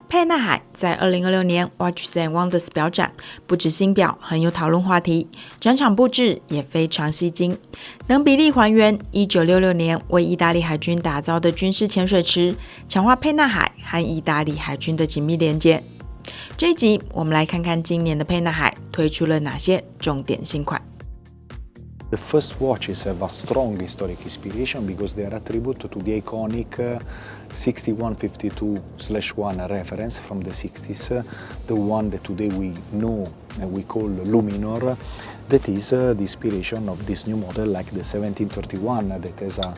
沛纳海在2026年 Watches and Wonders 表展，不止新表很有讨论话题，展场布置也非常吸睛，能比例还原1966年为意大利海军打造的军事潜水池，强化沛纳海和意大利海军的紧密连接。这一集我们来看看今年的沛纳海推出了哪些重点新款。The first watches have a strong historic inspiration because they are a tribute to the iconic 6152/1 reference from the 60s, the one that today we know and we call Luminor, that is the inspiration of this new model like the 1731 that has a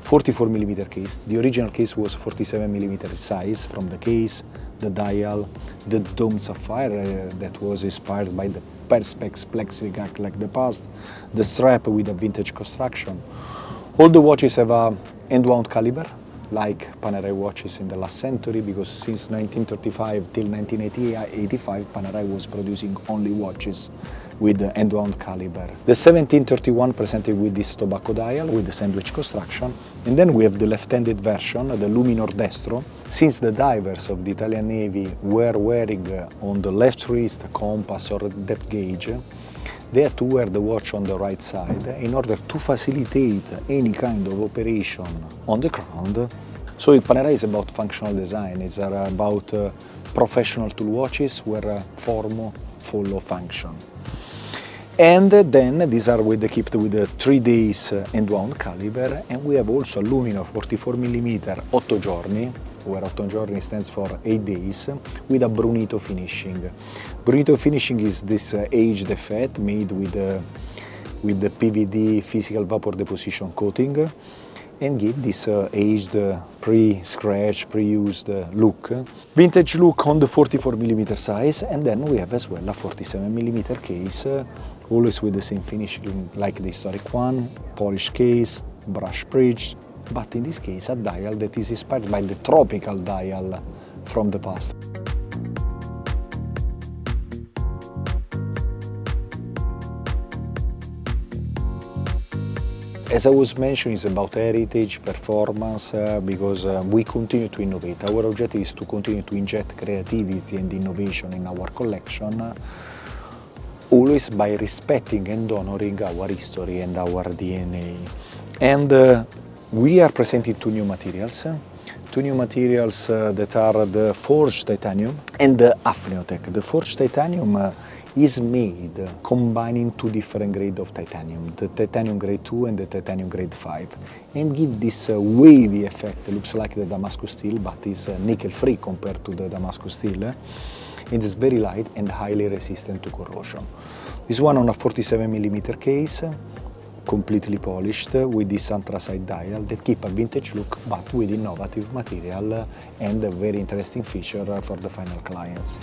44mm case. The original case was 47mm size from the case, the dial, the domed sapphire that was inspired by the Perspex plexiglass like the past, the strap with a vintage construction. All the watches have a end-wound caliber like PANERAI watches in the last century, because since 1935 till 1985 PANERAI was producing only watches with the end-wound caliber. The 1731 presented with this tobacco dial with the sandwich construction, and then we have the left-handed version, the Luminor Destro. Since the divers of the Italian Navy were wearing on the left wrist compass or depth gauge, they had to wear the watch on the right side in order to facilitate any kind of operation on the ground. So PANERAI is about functional design, it's about professional tool watches where form follow function. And then these are equipped with a 3 days end-wound caliber, and we have also a Luminor 44mm 8 giorni, where 8 giorni stands for 8 days, with a Brunito finishing. Brunito finishing is this aged effect made with the PVD physical vapor deposition coating, and give this aged, pre-scratch, pre-used look. Vintage look on the 44mm size, and then we have as well a 47mm case, always with the same finishing like the historic one, polished case, brush bridge, but in this case a dial that is inspired by the tropical dial from the past. As I was mentioning, it's about heritage, performance, because we continue to innovate. Our objective is to continue to inject creativity and innovation in our collection, always by respecting and honoring our history and our DNA. And we are presenting two new materials that are the forged titanium and the Afniotech. The forged titanium is made combining two different grades of titanium, the titanium grade 2 and the titanium grade 5, and give this wavy effect. It looks like the Damascus steel, but is nickel-free compared to the Damascus steel. It is very light and highly resistant to corrosion. This one on a 47mm case, completely polished with this anthracite dial that keep a vintage look but with innovative material and a very interesting feature for the final clients.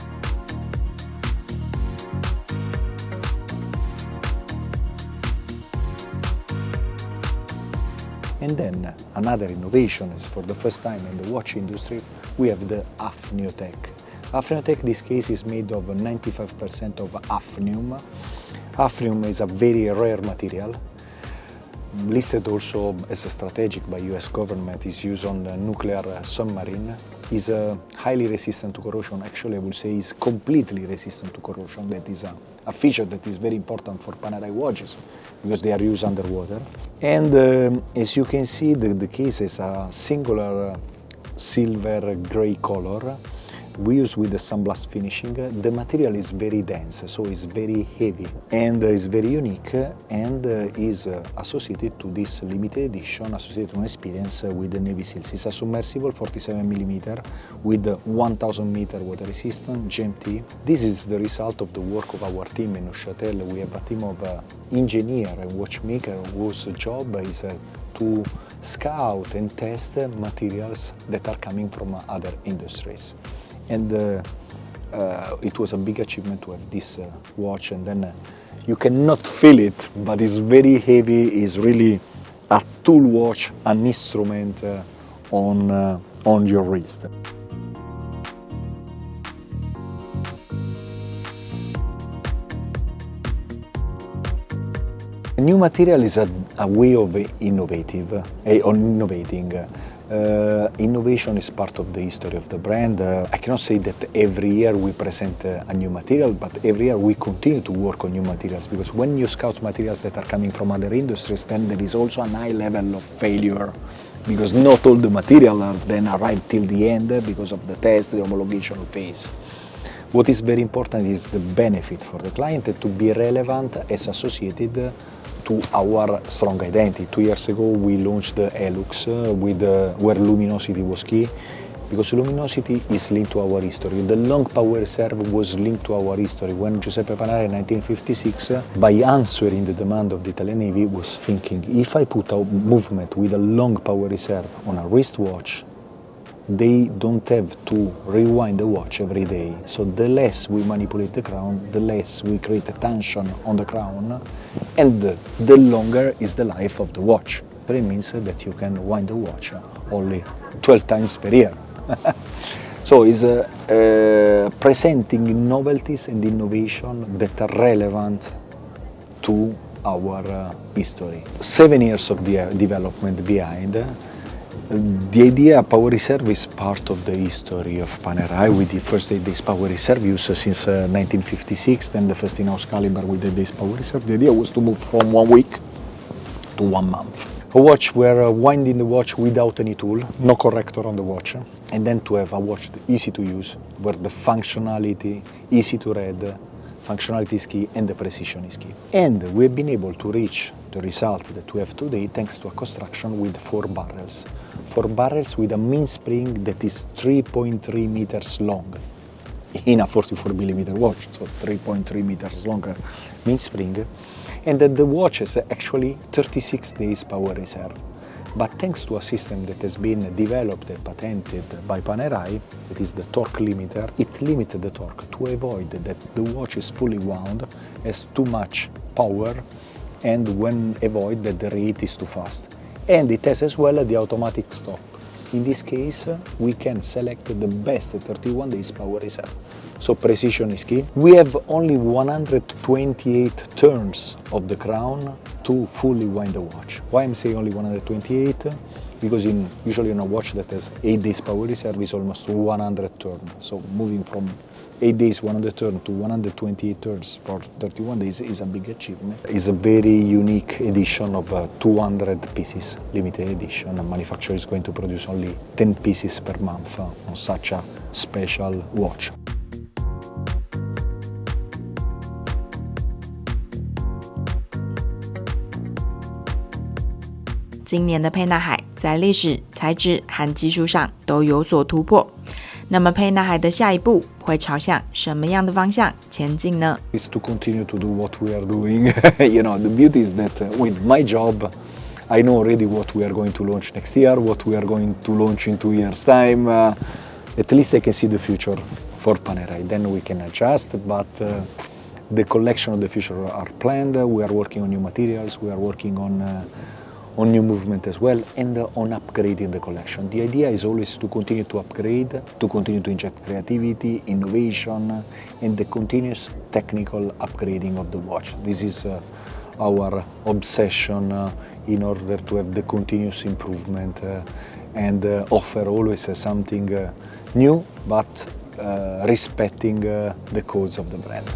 And then another innovation is for the first time in the watch industry, we have the Afniotech. Afniotech, this case, is made of 95% of hafnium. Hafnium is a very rare material, listed also as a strategic by US government, is used on the nuclear submarine, is highly resistant to corrosion. Actually, I would say is completely resistant to corrosion. That is a feature that is very important for PANERAI watches because they are used underwater. And as you can see, the case is a singular silver gray color. We use with the sunblast finishing. The material is very dense, so it's very heavy and is very unique, and is associated to this limited edition, associated to an experience with the Navy SEALs. It's a submersible 47mm with 1000 meter water resistant GMT. This is the result of the work of our team in Neuchâtel. We have a team of engineers and watchmakers whose job is to scout and test materials that are coming from other industries. And it was a big achievement to have this watch, and then you cannot feel it, but it's very heavy, it's really a tool watch, an instrument on your wrist. A new material is a way of innovating. Innovation is part of the history of the brand. I cannot say that every year we present a new material, but every year we continue to work on new materials, because when you scout materials that are coming from other industries, then there is also a high level of failure, because not all the material are then arrive till the end because of the test, the homologation phase. What is very important is the benefit for the client to be relevant as associated to our strong identity. 2 years ago we launched the Helux where luminosity was key, because luminosity is linked to our history. The long power reserve was linked to our history. When Giuseppe Panara in 1956, by answering the demand of the Italian Navy, was thinking, if I put a movement with a long power reserve on a wristwatch, they don't have to rewind the watch every day. So the less we manipulate the crown, the less we create a tension on the crown, and the longer is the life of the watch. It means that you can wind the watch only 12 times per year. So it's presenting novelties and innovation that are relevant to our history. 7 years of development behind. The idea power reserve is part of the history of PANERAI. We did first 8 days power reserve use since 1956, then the first in-house caliber with 8 days power reserve. The idea was to move from 1 week to 1 month. A watch where winding the watch without any tool, no corrector on the watch, and then to have a watch easy to use, where the functionality, easy to read, functionality is key and the precision is key. And we've been able to reach the result that we have today thanks to a construction with 4 barrels. 4 barrels with a main spring that is 3.3 meters long in a 44 millimeter watch, so 3.3 meters long main spring. And that the watch has actually 36 days power reserve. But thanks to a system that has been developed and patented by PANERAI, that is the torque limiter, it limited the torque to avoid that the watch is fully wound, has too much power, and when avoid that the rate is too fast. And it has as well the automatic stop. In this case, we can select the best 31 days power reserve. So precision is key. We have only 128 turns of the crown to fully wind the watch. Why I'm saying only 128? Because usually in a watch that has 8 days power reserve is almost 100 turns. So moving from 8 days 100 turns to 128 turns for 31 days is a big achievement. It's a very unique edition of 200 pieces, limited edition. The manufacturer is going to produce only 10 pieces per month on such a special watch. 今年的沛纳海在历史、材质和技术上都有所突破。那么沛纳海的下一步会朝向什么样的方向前进呢？ It's to continue to do what we are doing. You know, the beauty is that with my job, I know already what we are going to launch next year, what we are going to launch in 2 years' time. At least I can see the future for PANERAI. Then we can adjust, but the collection of the future are planned. We are working on new materials. We are working on new movement as well, and on upgrading the collection. The idea is always to continue to upgrade, to continue to inject creativity, innovation, and the continuous technical upgrading of the watch. This is our obsession in order to have the continuous improvement and offer always something new, but respecting the codes of the brand.